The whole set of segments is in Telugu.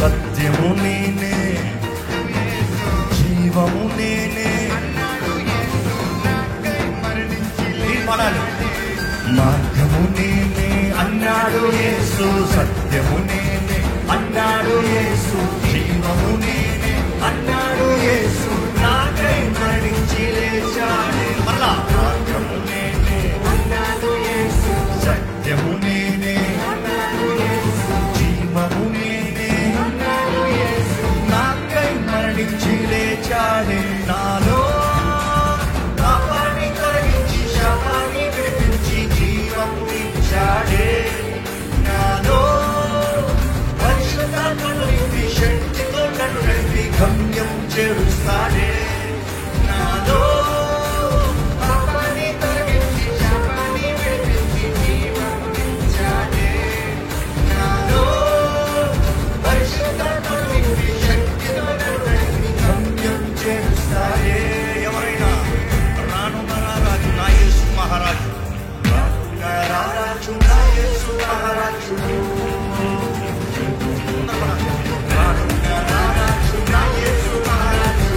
సత్యము నేనే, జీవము నేనే. మార్గము నేనే అన్నాడు యేసు, సత్యము నేనే అన్నాడు యేసు, జీవము నేనే అన్నాడు యేసు, నాకై మరణించి లేచాడే. మరలా మార్గము నేనే అన్నాడు యేసు, సత్యము నేనే అన్నాడు యేసు, జీవము నేనే అన్నాడు యేసు, నాకై మరణించి లేచాడే. నాలో పాపాన్ని తొలగించి శాపాన్ని విడిపించి జీవం ఇచ్చాడే. నాలో పరిశుద్ధాత్మను నింపి శక్తితో నన్ను నడిపి గమ్యం చేరుస్తాడే. నాలో పాపాన్ని తొలగించి శాపాన్ని విడిపించి జీవం ఇచ్చాడే. నాలో పరిశుద్ధాత్మను నింపి శక్తితో నన్ను నడిపి గమ్యం చేరుస్తాడే. ఎవరైనా రానున్న రాజు నా యేసు మహారాజు, రానున్న రాజు నా యేసు మహారాజు, రానున్న రాజు నా యేసు మహారాజు.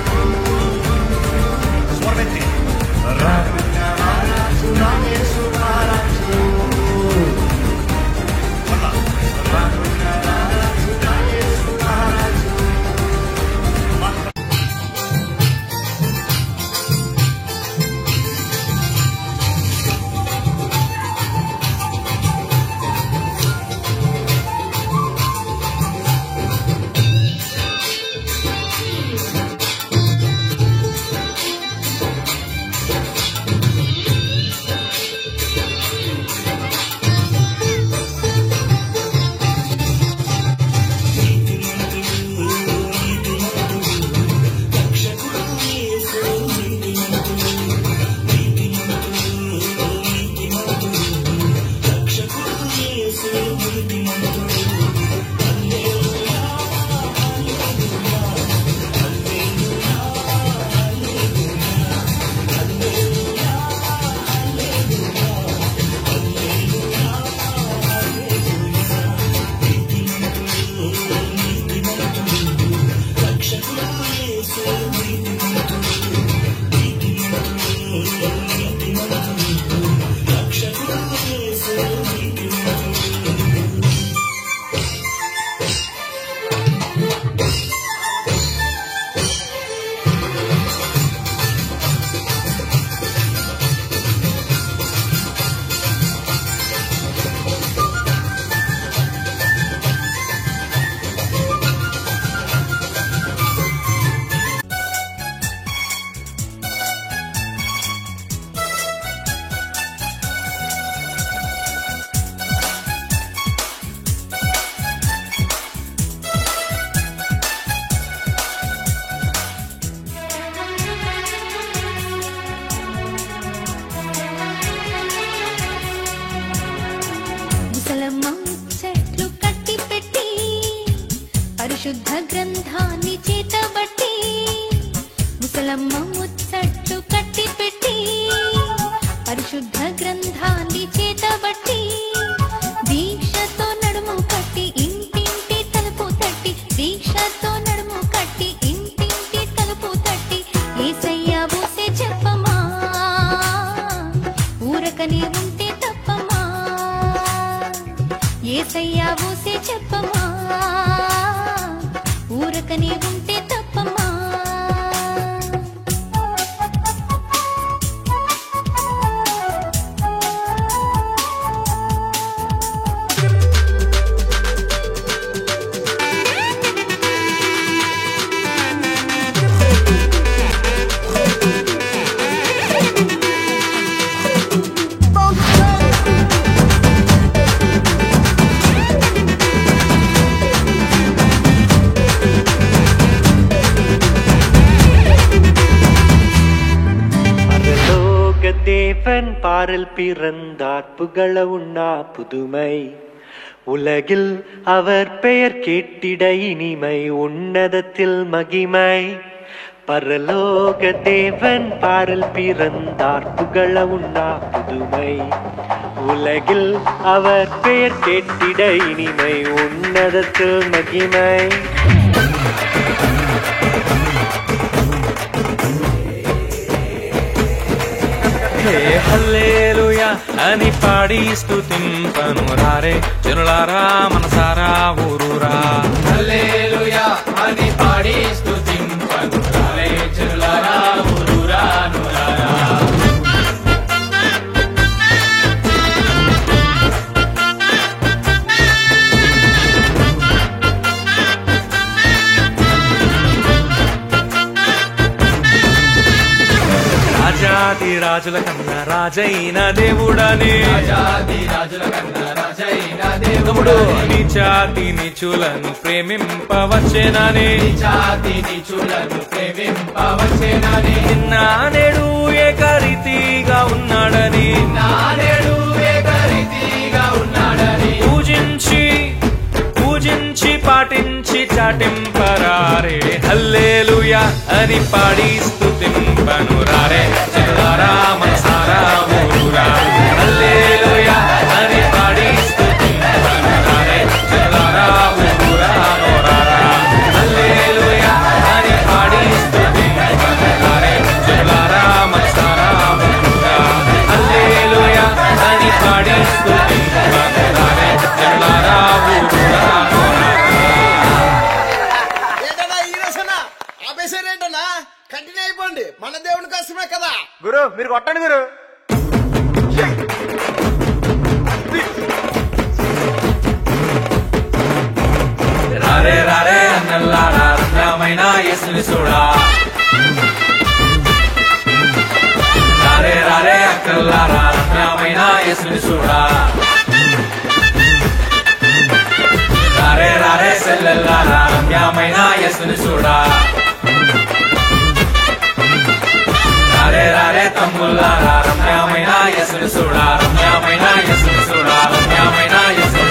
స్వరమెత్తి రానున్న రాజు నా యేసు మహారాజు, రానున్న రాజు నా యేసు మహారాజు. పరిశుద్ధ గ్రంథాన్ని చేతబట్టి, ముసలమ్మ ముచ్చట్లు కట్టి పెట్టి, పరిశుద్ధ గ్రంథాన్ని చేతబట్టి, దీక్షతో నడుము కట్టి ఇంటింటి తలుపు తట్టి, దీక్షతో నడుము కట్టి ఇంటింటి తలుపు తట్టి, యేసయ్య బోసే చెప్పమా, ఊరకనే ఉంటే తప్పమా, యేసయ్య బోసే చెప్పమా, ఊరకనే ఉంటే తప్పమా. தேவன் பாரில் பிறந்தார், புகழ உண்ணா புதுமை, உலகில் அவர் பெயர் கேட்டிட இனிமை, உன்னதத்தில் மகிமை. பரலோக தேவன் பாரில் பிறந்தார், புகழ உண்ணா புதுமை, உலகில் அவர் பெயர் கேட்டிட இனிமை, உன்னதத்தில் மகிமை. హల్లెలూయా అని పాడి స్తుతింపను రారే జనులారా మనసారా ఊరూరా. హల్లెలూయా అని పాడి స్తుతింపను రారే జనులారా ఊరూరా నూరారా. రాజాది రాజుల కన్నా రాజైన దేవుడని రాజాది రాజుల కన్నా రాజైన తమ్ముడు దేవుడని నీచాతి నీచులను ప్రేమింపవచ్చేనని జాతి నీచులను ప్రేమింపవచ్చేనని నిన్న నేడు ఏకరీతిగా ఉన్నాడని నానేడు ఏకరీతిగా ఉన్నాడని పూజించి పాటించి చాటింపరారే హల్లెలూయా అని పాడి స్తుతింపను రారే జనులారా మనసారా ఊరూరా. హల్లెలూయా అని పాడి స్తుతింపను రారే జనులారా ఊరూరా నూరారా. హల్లెలూయా అని పాడి స్తుతింపను రారే జనులారా మనసారా ఊరూరా. హల్లెలూయా అని పాడి స్తుతింపను రారే జనులారా ఊరూరా నూరారా. ఏంటన్నా ఈరోజన్నా ఆపేసారేంటన్నా కంటిన్యూ అయిపోండి మన దేవుని కోసమే కదా. గురు మీరు కొట్టండి గురు. రారే రారే అన్నల్లారా రమ్యమైన యేసుని చూడా. రారే రారే అక్కల్లారా రమ్యమైన యేసుని చూడా. రారే రారే సెల్లెల్లారా రమ్యమైన యేసుని చూడా. రారే రారే తమ్ముల్లారా రమ్యమైన యేసుని చూడా. రమ్యమైన యేసుని చూడా. రమ్యమైన యేసుని